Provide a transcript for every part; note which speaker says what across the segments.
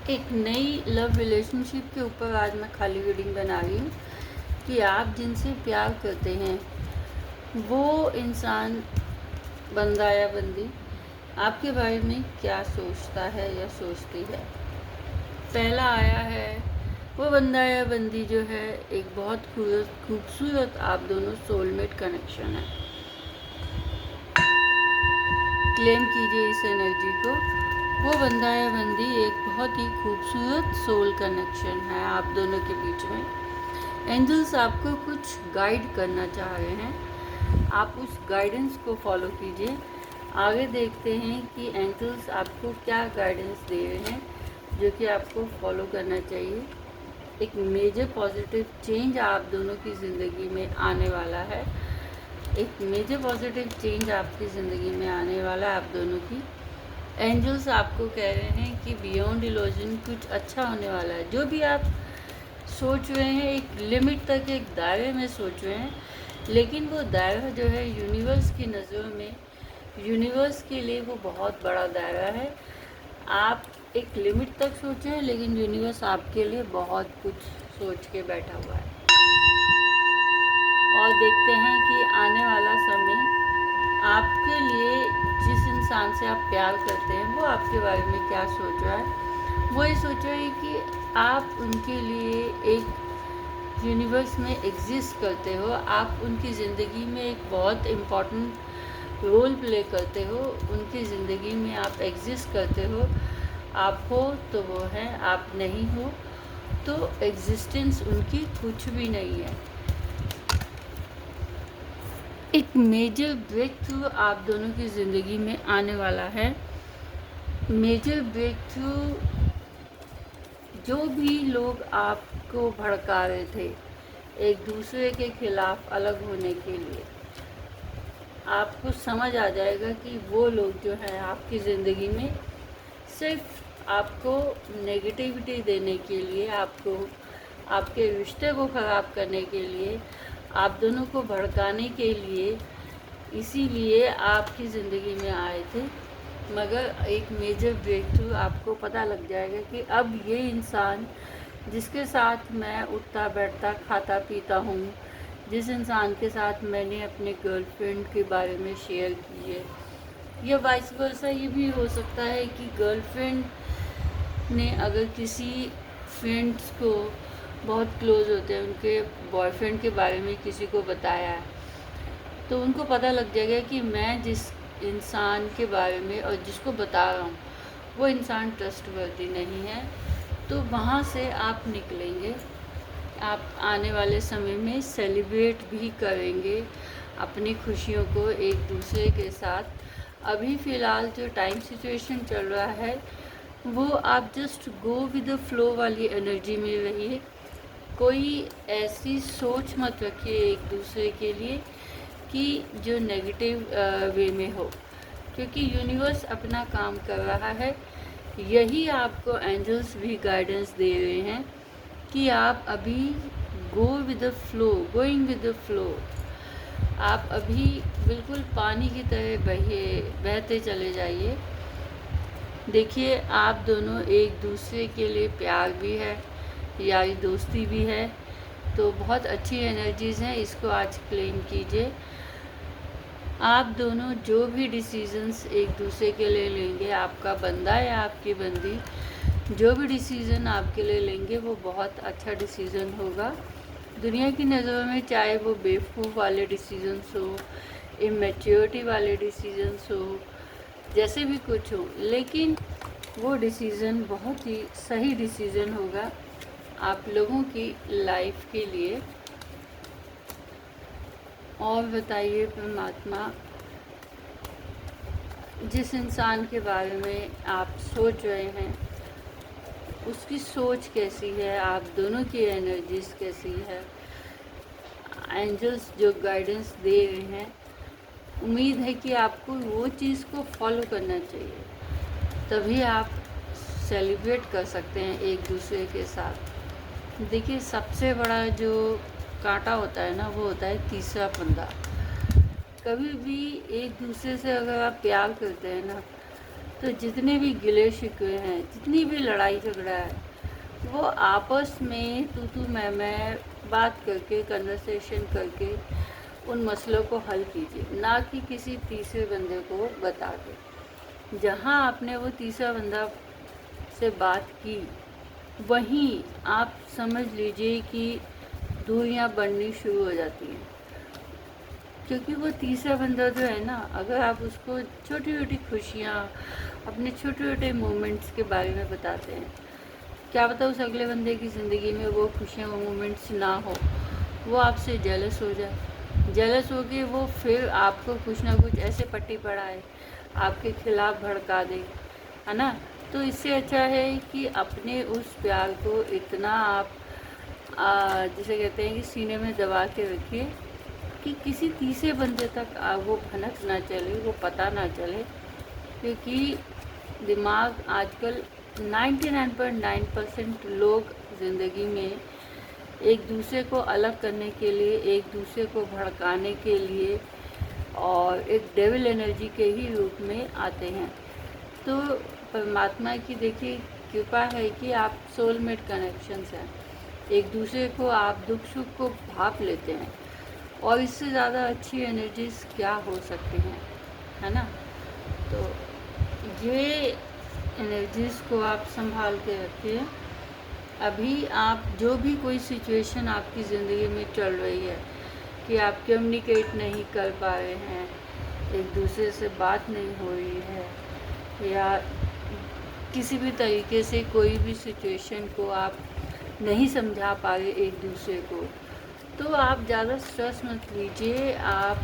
Speaker 1: एक नई love relationship के ऊपर आज मैं खाली रीडिंग बना रही हूँ कि आप जिनसे प्यार करते हैं वो इंसान, बंदा या बंदी, आपके बारे में क्या सोचता है या सोचती है। पहला आया है, वो बंदा या बंदी जो है एक बहुत खूबसूरत आप दोनों सोलमेट कनेक्शन है। क्लेम कीजिए इस एनर्जी को। वो बंदा या बंदी एक बहुत ही खूबसूरत सोल कनेक्शन है आप दोनों के बीच में। एंजल्स आपको कुछ गाइड करना चाह रहे हैं, आप उस गाइडेंस को फॉलो कीजिए। आगे देखते हैं कि एंजल्स आपको क्या गाइडेंस दे रहे हैं जो कि आपको फॉलो करना चाहिए। एक मेजर पॉजिटिव चेंज आप दोनों की ज़िंदगी में आने वाला है। एक मेजर पॉजिटिव चेंज आपकी ज़िंदगी में आने वाला है आप दोनों की। एंजल्स आपको कह रहे हैं कि बियॉन्ड इल्यूजन कुछ अच्छा होने वाला है। जो भी आप सोच रहे हैं एक लिमिट तक, एक दायरे में सोच रहे हैं, लेकिन वो दायरा जो है यूनिवर्स की नज़रों में, यूनिवर्स के लिए वो बहुत बड़ा दायरा है। आप एक लिमिट तक सोचें, लेकिन यूनिवर्स आपके लिए बहुत कुछ सोच के बैठा हुआ है। और देखते हैं कि आने वाला समय आपके लिए, जिस इंसान से आप प्यार करते हैं वो आपके बारे में क्या सोच रहा है। वो ये सोच रहा है कि आप उनके लिए एक यूनिवर्स में एग्जिस्ट करते हो, आप उनकी ज़िंदगी में एक बहुत इम्पॉर्टेंट रोल प्ले करते हो, उनकी ज़िंदगी में आप एग्जिस्ट करते हो। आप हो तो वो हैं, आप नहीं हो तो एग्जिस्टेंस उनकी कुछ भी नहीं है। एक मेजर ब्रेक थ्रू आप दोनों की ज़िंदगी में आने वाला है। मेजर ब्रेक थ्रू, जो भी लोग आपको भड़का रहे थे एक दूसरे के खिलाफ अलग होने के लिए, आपको समझ आ जाएगा कि वो लोग जो हैं आपकी ज़िंदगी में सिर्फ आपको नेगेटिविटी देने के लिए, आपको आपके रिश्ते को ख़राब करने के लिए, आप दोनों को भड़काने के लिए, इसीलिए आपकी ज़िंदगी में आए थे। मगर एक मेजर ब्रेक थ्रू आपको पता लग जाएगा कि अब ये इंसान जिसके साथ मैं उठता बैठता खाता पीता हूँ, जिस इंसान के साथ मैंने अपने गर्लफ्रेंड के बारे में शेयर की है, या वाइस वर्सा ये भी हो सकता है कि गर्लफ्रेंड ने अगर किसी फ्रेंड्स को, बहुत क्लोज होते हैं, उनके बॉयफ्रेंड के बारे में किसी को बताया है, तो उनको पता लग जाएगा कि मैं जिस इंसान के बारे में और जिसको बता रहा हूँ वो इंसान ट्रस्टवर्दी नहीं है। तो वहाँ से आप निकलेंगे। आप आने वाले समय में सेलिब्रेट भी करेंगे अपनी खुशियों को एक दूसरे के साथ। अभी फ़िलहाल जो टाइम सिचुएशन चल रहा है वो आप just go with the flow वाली एनर्जी में रहिए। कोई ऐसी सोच मत रखिए एक दूसरे के लिए कि जो नेगेटिव वे में हो, क्योंकि यूनिवर्स अपना काम कर रहा है। यही आपको एंजल्स भी गाइडेंस दे रहे हैं कि आप अभी go with the flow, going with the flow. आप अभी बिल्कुल पानी की तरह बहते चले जाइए। देखिए, आप दोनों एक दूसरे के लिए प्यार भी है, यारी दोस्ती भी है, तो बहुत अच्छी एनर्जीज़ हैं। इसको आज क्लेम कीजिए। आप दोनों जो भी डिसीजंस एक दूसरे के लिए लेंगे, आपका बंदा या आपकी बंदी जो भी डिसीज़न आपके लिए लेंगे वो बहुत अच्छा डिसीज़न होगा। दुनिया की नज़रों में चाहे वो बेवकूफ़ वाले डिसीजंस हो, इमेच्योरिटी वाले डिसीजंस हो, जैसे भी कुछ हो, लेकिन वो डिसीज़न बहुत ही सही डिसीज़न होगा आप लोगों की लाइफ के लिए। और बताइए परमात्मा, जिस इंसान के बारे में आप सोच रहे हैं उसकी सोच कैसी है, आप दोनों की एनर्जीज कैसी है। एंजल्स जो गाइडेंस दे रहे हैं, उम्मीद है कि आपको वो चीज़ को फॉलो करना चाहिए, तभी आप सेलिब्रेट कर सकते हैं एक दूसरे के साथ। देखिए, सबसे बड़ा जो कांटा होता है ना, वो होता है तीसरा फंदा। कभी भी एक दूसरे से अगर आप प्यार करते हैं ना, तो जितने भी गिले शिकवे हैं, जितनी भी लड़ाई झगड़ा है, वो आपस में तू मैं बात करके, कन्वर्सेशन करके उन मसलों को हल कीजिए, ना कि किसी तीसरे बंदे को बता के। जहाँ आपने वो तीसरा बंदा से बात की, वहीं आप समझ लीजिए कि दूरियां बढ़नी शुरू हो जाती हैं। क्योंकि वो तीसरा बंदा जो है ना, अगर आप उसको छोटी छोटी खुशियाँ, अपने छोटे छोटे मोमेंट्स के बारे में बताते हैं, क्या पता उस अगले बंदे की ज़िंदगी में वो खुशियाँ, वो मोमेंट्स ना हो, वो आपसे जेलस हो जाए। जेलस हो के वो फिर आपको कुछ ना कुछ ऐसे पट्टी पढ़ाए, आपके खिलाफ भड़का दे, है ना। तो इससे अच्छा है कि अपने उस प्यार को इतना आप जिसे कहते हैं कि सीने में दबा के रखिए कि किसी तीसरे बंदे तक वो भनक ना चले, वो पता ना चले। क्योंकि दिमाग आजकल 99.9% लोग ज़िंदगी में एक दूसरे को अलग करने के लिए, एक दूसरे को भड़काने के लिए और एक डेविल एनर्जी के ही रूप में आते हैं। तो परमात्मा की देखिए कृपा है कि आप सोलमेट कनेक्शंस हैं, एक दूसरे को आप दुख सुख को भाप लेते हैं, और इससे ज़्यादा अच्छी एनर्जीज क्या हो सकती हैं, है ना। तो ये एनर्जीज को आप संभाल के रखिए। अभी आप जो भी कोई सिचुएशन आपकी ज़िंदगी में चल रही है कि आप कम्युनिकेट नहीं कर पा रहे हैं, एक दूसरे से बात नहीं हो रही है, या किसी भी तरीके से कोई भी सिचुएशन को आप नहीं समझा पा रहे एक दूसरे को, तो आप ज़्यादा स्ट्रेस मत लीजिए, आप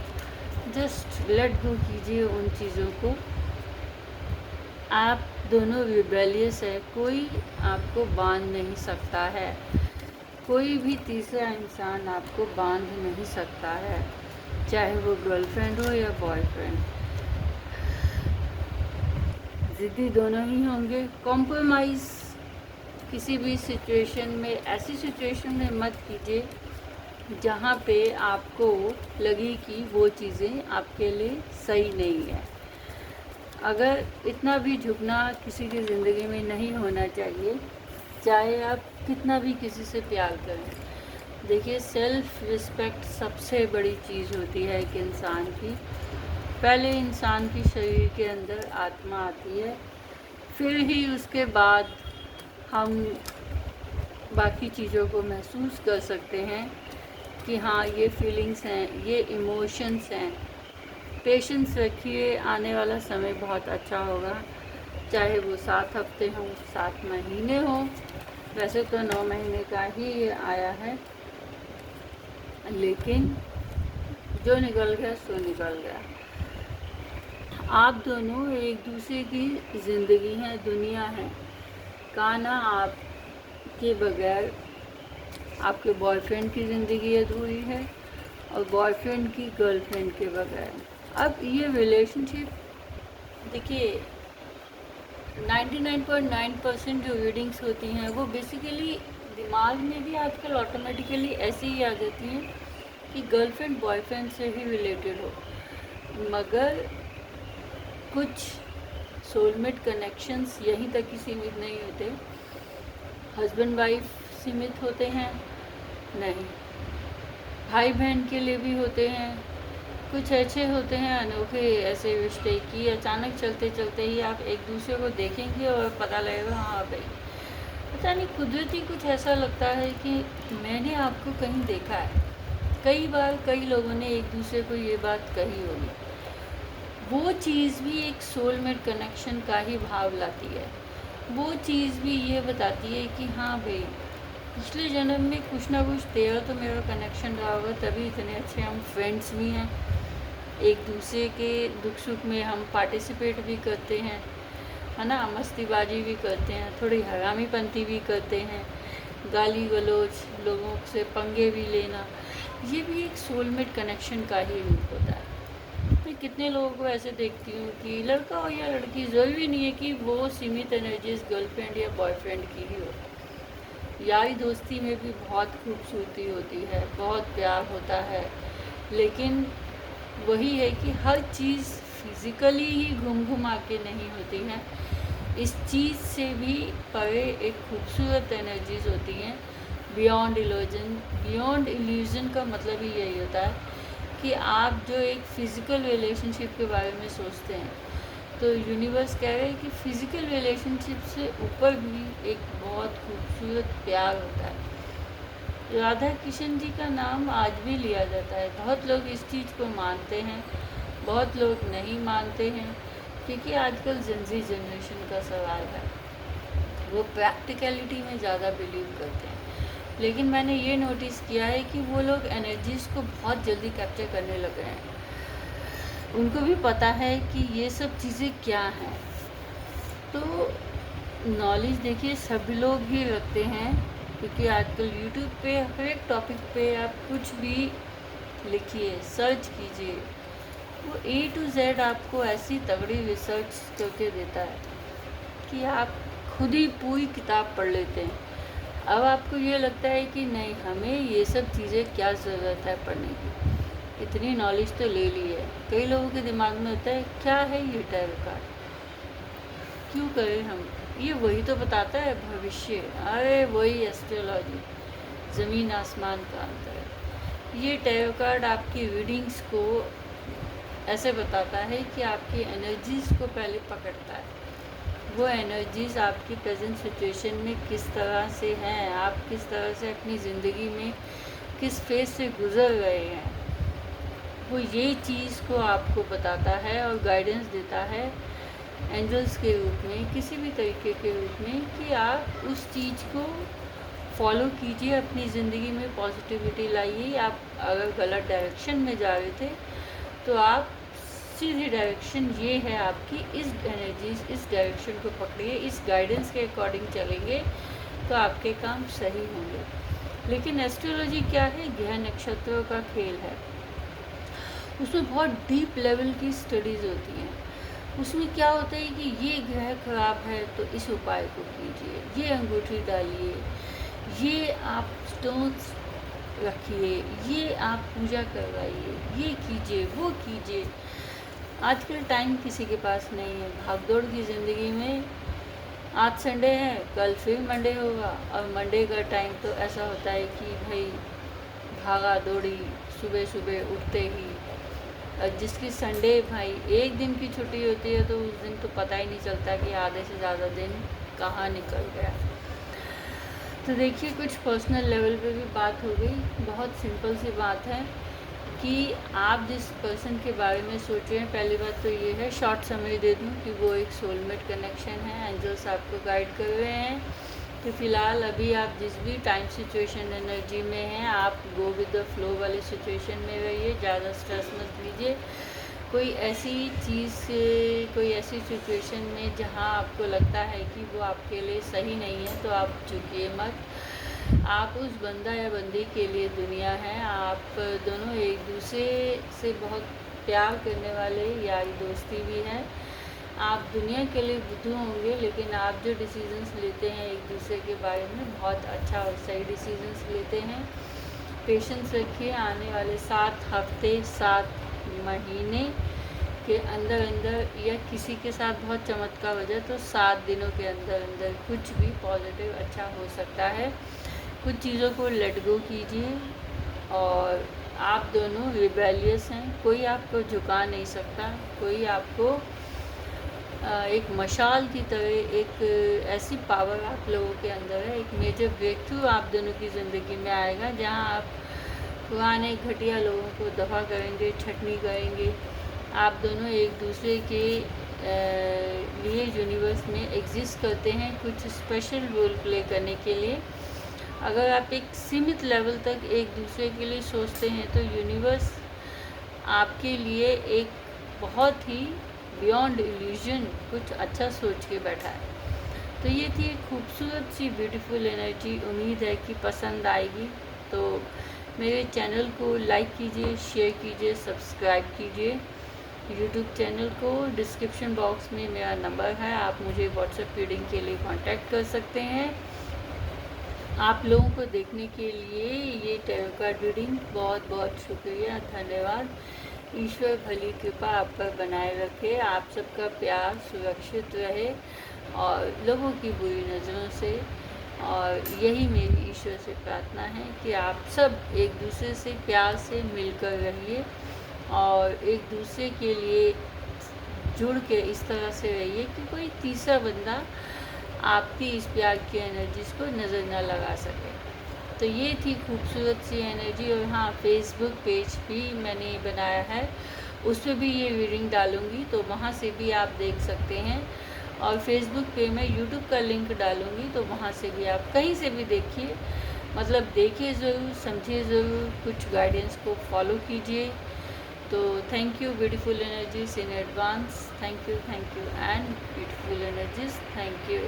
Speaker 1: जस्ट लेट गो कीजिए उन चीज़ों को। आप दोनों रिबेलियस है, कोई आपको बांध नहीं सकता है, कोई भी तीसरा इंसान आपको बांध नहीं सकता है, चाहे वो गर्लफ्रेंड हो या बॉयफ्रेंड। ज़िद्दी दोनों ही होंगे। कॉम्प्रोमाइज़ किसी भी सिचुएशन में, ऐसी सिचुएशन में मत कीजिए जहाँ पे आपको लगे कि वो चीज़ें आपके लिए सही नहीं है। अगर इतना भी झुकना किसी की ज़िंदगी में नहीं होना चाहिए, चाहे आप कितना भी किसी से प्यार करें। देखिए, सेल्फ रिस्पेक्ट सबसे बड़ी चीज़ होती है एक इंसान की। पहले इंसान की शरीर के अंदर आत्मा आती है, फिर ही उसके बाद हम बाकी चीज़ों को महसूस कर सकते हैं कि हाँ, ये फीलिंग्स हैं, ये इमोशंस हैं। पेशेंस रखिए, आने वाला समय बहुत अच्छा होगा, चाहे वो 7 हफ्ते हों, 7 महीने हों। वैसे तो 9 महीने का ही ये आया है, लेकिन जो निकल गया सो निकल गया। आप दोनों एक दूसरे की ज़िंदगी हैं, दुनिया है। काना आपके बगैर आपके बॉयफ्रेंड की ज़िंदगी अधूरी है, और बॉयफ्रेंड की गर्लफ्रेंड के बगैर। अब ये रिलेशनशिप देखिए, 99.9% जो रीडिंग्स होती हैं वो बेसिकली दिमाग में भी आजकल ऑटोमेटिकली ऐसे ही आ जाती हैं कि गर्लफ्रेंड बॉयफ्रेंड से ही रिलेटेड हो। मगर कुछ सोलमेट कनेक्शंस यहीं तक ही सीमित नहीं होते, हस्बैंड वाइफ सीमित होते हैं नहीं, भाई बहन के लिए भी होते हैं। कुछ अच्छे होते हैं अनोखे ऐसे रिश्ते कि अचानक चलते चलते ही आप एक दूसरे को देखेंगे और पता लगेगा हाँ भाई, पता नहीं कुदरती कुछ ऐसा लगता है कि मैंने आपको कहीं देखा है। कई बार कई लोगों ने एक दूसरे को ये बात कही होगी। वो चीज़ भी एक सोलमेट कनेक्शन का ही भाव लाती है। वो चीज़ भी ये बताती है कि हाँ भाई, पिछले जन्म में कुछ ना कुछ तेरा तो मेरा कनेक्शन रहा होगा, तभी इतने अच्छे हम फ्रेंड्स भी हैं। एक दूसरे के दुख सुख में हम पार्टिसिपेट भी करते हैं, है ना, मस्तीबाजी भी करते हैं, थोड़ी हरामीपंती भी करते हैं, गाली गलौज, लोगों से पंगे भी लेना, ये भी एक सोलमेट कनेक्शन का ही रूप होता है। मैं कितने लोगों को ऐसे देखती हूँ कि लड़का हो या लड़की, ज़रूरी नहीं है कि वो सीमित एनर्जीज गर्लफ्रेंड या बॉयफ्रेंड की ही हो। यारी दोस्ती में भी बहुत खूबसूरती होती है, बहुत प्यार होता है, लेकिन वही है कि हर चीज़ फिज़िकली ही घूम घुमा के नहीं होती हैं, इस चीज़ से भी परे एक खूबसूरत एनर्जीज होती हैं बियॉन्ड इल्यूजन। बियॉन्ड इल्यूजन का मतलब ही यही होता है कि आप जो एक फ़िज़िकल रिलेशनशिप के बारे में सोचते हैं, तो यूनिवर्स कह रहे हैं कि फ़िज़िकल रिलेशनशिप से ऊपर भी एक बहुत खूबसूरत प्यार होता है। राधा किशन जी का नाम आज भी लिया जाता है। बहुत लोग इस चीज़ को मानते हैं, बहुत लोग नहीं मानते हैं, क्योंकि आजकल ज़ेन जनरेशन का सवाल है, वो प्रैक्टिकलिटी में ज़्यादा बिलीव करते हैं। लेकिन मैंने ये नोटिस किया है कि वो लोग एनर्जीज़ को बहुत जल्दी कैप्चर करने लगे हैं। उनको भी पता है कि ये सब चीज़ें क्या हैं। तो नॉलेज देखिए सभी लोग ही रखते हैं, क्योंकि आजकल यूट्यूब पे हर एक टॉपिक पे आप कुछ भी लिखिए, सर्च कीजिए, वो A to Z आपको ऐसी तगड़ी रिसर्च करके देता है कि आप खुद ही पूरी किताब पढ़ लेते हैं। अब आपको ये लगता है कि नहीं, हमें ये सब चीज़ें क्या ज़रूरत है पढ़ने की, इतनी नॉलेज तो ले ली है। कई लोगों के दिमाग में होता है क्या है ये टैरो कार्ड, क्यों करें हम, ये वही तो बताता है भविष्य। अरे वही एस्ट्रोलॉजी, ज़मीन आसमान का अंतर है। ये टैरो कार्ड आपकी रीडिंग्स को ऐसे बताता है कि आपकी एनर्जीज़ को पहले पकड़ता है, वो एनर्जीज़ आपकी प्रेजेंट सिचुएशन में किस तरह से हैं, आप किस तरह से अपनी ज़िंदगी में किस फेज से गुज़र रहे हैं, वो ये चीज़ को आपको बताता है और गाइडेंस देता है एंजल्स के रूप में, किसी भी तरीके के रूप में, कि आप उस चीज़ को फॉलो कीजिए, अपनी ज़िंदगी में पॉजिटिविटी लाइए। आप अगर गलत डायरेक्शन में जा रहे थे तो आप सीधी डायरेक्शन ये है आपकी, इस एनर्जीज, इस डायरेक्शन को पकड़िए, इस गाइडेंस के अकॉर्डिंग चलेंगे तो आपके काम सही होंगे। लेकिन एस्ट्रोलॉजी क्या है, ग्रह नक्षत्रों का खेल है। उसमें बहुत डीप लेवल की स्टडीज़ होती हैं। उसमें क्या होता है कि ये ग्रह खराब है तो इस उपाय को कीजिए, ये अंगूठी डालिए, ये आप स्टोन्स रखिए, ये आप पूजा करवाइए, ये कीजिए, वो कीजिए। आजकल टाइम किसी के पास नहीं है, भागदौड़ की ज़िंदगी में आज संडे है, कल फिर मंडे होगा, और मंडे का टाइम तो ऐसा होता है कि भाई भागा दौड़ी, सुबह सुबह उठते ही। और जिसकी संडे भाई एक दिन की छुट्टी होती है तो उस दिन तो पता ही नहीं चलता कि आधे से ज़्यादा दिन कहाँ निकल गया। तो देखिए, कुछ पर्सनल लेवल पे भी बात हो गई। बहुत सिंपल सी बात है कि आप जिस पर्सन के बारे में सोच रहे हैं, पहली बात तो ये है, शॉर्ट समरी दे दूँ कि वो एक सोलमेट कनेक्शन है। एंजल्स आपको गाइड कर रहे हैं कि फ़िलहाल अभी आप जिस भी टाइम सिचुएशन एनर्जी में हैं, आप गो विद द फ्लो वाली सिचुएशन में रहिए, ज़्यादा स्ट्रेस मत लीजिए। कोई ऐसी चीज़, कोई ऐसी सिचुएशन में जहां आपको लगता है कि वो आपके लिए सही नहीं है तो आप झुकिए मत। आप उस बंदा या बंदी के लिए दुनिया है। आप दोनों एक दूसरे से बहुत प्यार करने वाले, यारी दोस्ती भी है। आप दुनिया के लिए बुद्धू होंगे, लेकिन आप जो डिसीजंस लेते हैं एक दूसरे के बारे में, बहुत अच्छा और सही डिसीजंस लेते हैं। पेशेंस रखिए। आने वाले 7 हफ्ते, 7 महीने के अंदर अंदर, या किसी के साथ बहुत चमत्कार हो जाए तो 7 दिनों के अंदर अंदर कुछ भी पॉजिटिव अच्छा हो सकता है। कुछ चीज़ों को लेट गो कीजिए। और आप दोनों रिबेलियस हैं, कोई आपको झुका नहीं सकता, कोई आपको एक मशाल की तरह, एक ऐसी पावर आप लोगों के अंदर है। एक मेजर ब्रेक थ्रू आप दोनों की ज़िंदगी में आएगा, जहां आप पुराने घटिया लोगों को दफ़ा करेंगे, छटनी करेंगे। आप दोनों एक दूसरे के लिए यूनिवर्स में एग्जिस्ट करते हैं, कुछ स्पेशल रोल प्ले करने के लिए। अगर आप एक सीमित लेवल तक एक दूसरे के लिए सोचते हैं तो यूनिवर्स आपके लिए एक बहुत ही बियॉन्ड इल्यूजन कुछ अच्छा सोच के बैठा है। तो ये थी एक खूबसूरत सी ब्यूटीफुल एनर्जी। उम्मीद है कि पसंद आएगी। तो मेरे चैनल को लाइक कीजिए, शेयर कीजिए, सब्सक्राइब कीजिए यूट्यूब चैनल को। डिस्क्रिप्शन बॉक्स में मेरा नंबर है, आप मुझे व्हाट्सएप रीडिंग के लिए कांटेक्ट कर सकते हैं। आप लोगों को देखने के लिए ये टैरो कार्ड रीडिंग बहुत बहुत शुक्रिया, धन्यवाद। ईश्वर भली कृपा आप पर बनाए रखे, आप सबका प्यार सुरक्षित रहे और लोगों की बुरी नज़रों से। और यही मेरी ईश्वर से प्रार्थना है कि आप सब एक दूसरे से प्यार से मिलकर रहिए और एक दूसरे के लिए जुड़ के इस तरह से रहिए कि कोई तीसरा बंदा आपकी इस प्यार की एनर्जीज को नज़र न लगा सके। तो ये थी खूबसूरत सी एनर्जी। और हाँ, फेसबुक पेज भी मैंने बनाया है, उस पर भी ये रीडिंग डालूँगी, तो वहाँ से भी आप देख सकते हैं। और फेसबुक पे मैं यूट्यूब का लिंक डालूँगी, तो वहाँ से भी आप कहीं से भी देखिए, मतलब देखिए ज़रूर, समझिए ज़रूर, कुछ गाइडेंस को फॉलो कीजिए। तो thank you beautiful energies in advance, thank you and beautiful energies, thank you.